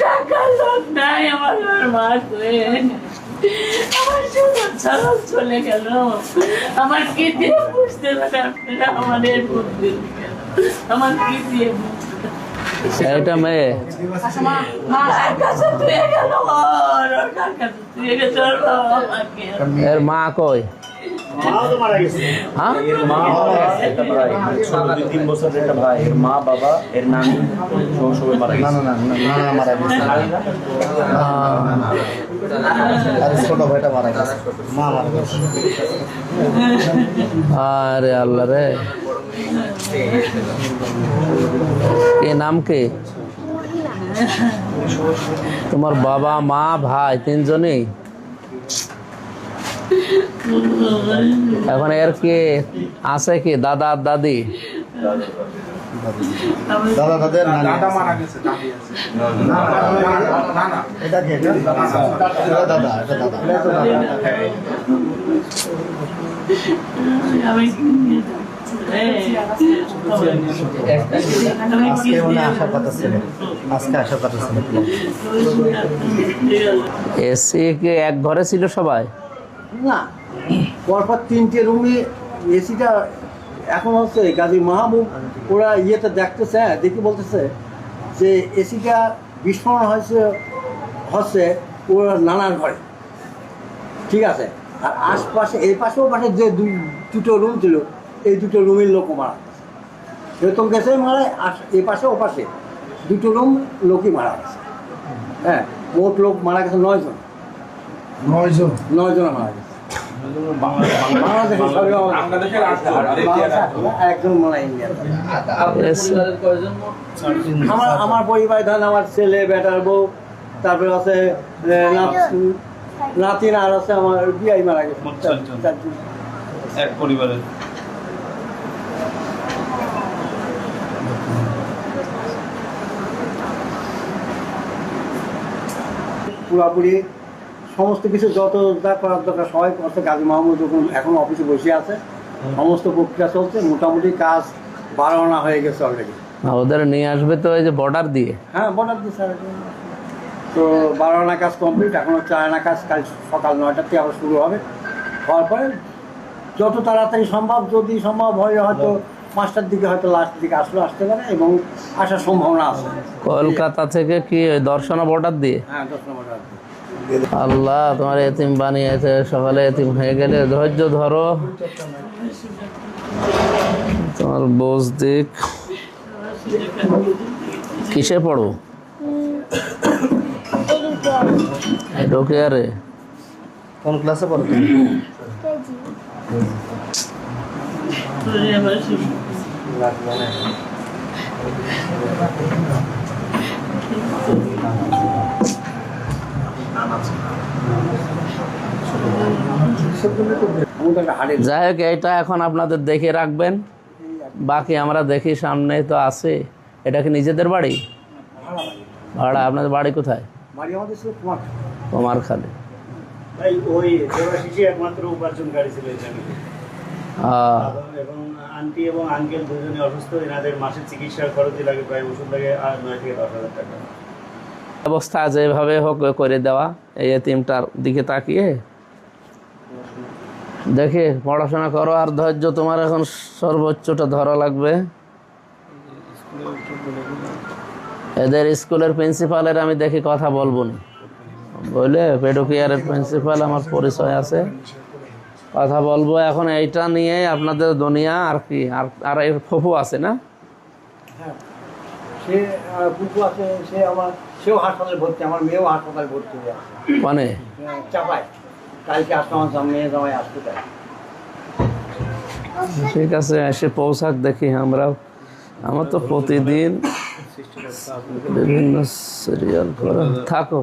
টাকার লোক নাই আমার মাসে, আমার জীবন ছাড়াও চলে গেল। আমার কি দিয়ে বুঝতে পারে আপনারা? আমাদের বুঝতে আমার কি দিয়ে এটা মেয়ে এর মা কই? হ্যাঁ, তিন বছর একটা ভাই, এর মা বাবা এর নানি সবাই মারা গেছে। ছোট ভাইটা মারা গেছে, মা মারা গেছে। আরে আল্লাহ রে, কে নাম কে? তোমার বাবা মা ভাই তিনজনই? এখন এর কে আছে? কি দাদা দাদি? দাদা দাদের দাদা মারা গেছে, দাদি আছে। এটা কে? দাদা, এটা দাদা। আজকে মনে আসার কথা ছিল, আজকে আসার কথা ছিল। এসি কে এক ঘরে ছিল সবাই? না, পরপর তিনটে রুমে এসিটা এখন হচ্ছে গাজী মাহবুব ওরা ইয়েটা দেখতেছে, দেখি বলতেছে যে এসিটা বিস্ফোরণ হচ্ছে ওরা নানার ঘরে, ঠিক আছে। আর আশপাশে এই পাশে ও পাশে যে দুটো রুম ছিল, এই দুটো রুমের লোকও মারা গেছে। সেরকম গেছেই মারা, আর এ পাশে ও পাশে দুটো রুম লোকই মারা গেছে। হ্যাঁ, মোট লোক মারা গেছে 9 জন। 9 জন মারা গেছে। আমার পরিবার ধরেন আমার ছেলে বেটার বউ, তারপরে আছে নাতিন, আর আছে আমার বিয়াই মারা গেছে। এক পরিবারের পুরাপুরি সমস্ত কিছু যত যা করার দরকার সবাই করছে। গাজী মাহমুদ যখন এখন অফিসে বসে আছে, সমস্ত প্রক্রিয়া চলছে, মোটামুটি কাজ 12 আনা হয়ে গেছে অলরেডি। ওদের নিয়ে আসবে তো এই যে বর্ডার দিয়ে? হ্যাঁ, বর্ডার দিয়ে স্যার। তো 12 আনা কাজ কমপ্লিট, এখনও 4 আনা কাজ কাল সকাল 9টার থেকে আবার শুরু হবে। হওয়ার পরে যত তাড়াতাড়ি সম্ভব, যদি সম্ভব হয় হয়তো 5টার দিকে হয়তো লাস্ট দিকে আসতে পারে এবং আসার সম্ভাবনা আছে। কলকাতা থেকে কি দর্শনা বর্ডার দিয়ে? হ্যাঁ, 10 নম্বর। আল্লাহ তোমার এতিম বানিয়েছে, সকালে এতিম হয়ে গেলে ধৈর্য ধরো, তোমার বোঝ দিক। কিসে পড়ো? রোকেয়ারে। কোন ক্লাসে পড়ো তুমি? যাই হোক, এটা এখন আপনাদের দেখে রাখবেন, বাকি আমরা দেখি সামনে তো আছে। এটা কি নিজেদের বাড়ি? ভাড়া? আপনাদের বাড়ি কোথায়? বাড়ি আমাদের ছিল কুমারখালী। ভাই ওই দেবাশিসই একমাত্র উপার্জনকারী ছিল এখানে। এবং আন্টি এবং আঙ্কেল দুজনে অসুস্থ, এনাদের মাসের চিকিৎসার খরচই লাগে, প্রায় ওষুধ লাগে 9 থেকে 10,000 টাকা। ব্যবস্থা যেভাবে হোক করে দেওয়া। এই এতিমটার দিকে তাকিয়ে দেখে পড়াশোনা করো, আর ধৈর্য তোমার এখন সর্বোচ্চটা ধরা লাগবে। এদের স্কুলের প্রিন্সিপালের আমি দেখি কথা বলবো না, বলে পেডোকিয়ারের প্রিন্সিপাল আমার পরিচয় আছে, কথা বলবো। এখন এইটা নিয়ে আপনাদের দুনিয়া আর কি। আর এর ফুফু আছে না? হ্যাঁ, সে বুকু আছে, সেও হাসপাতালে ভর্তি, আমার মেয়েও হাসপাতালে ভর্তি হয়ে আছে। মানে চাপায় কালকে আসতে আমার মেয়ে জামাই আসতে চাই। ঠিক আছে, এসে পৌঁছাক দেখি আমরাও। আমার তো প্রতিদিন বিভিন্ন সিরিয়াল করা থাকো।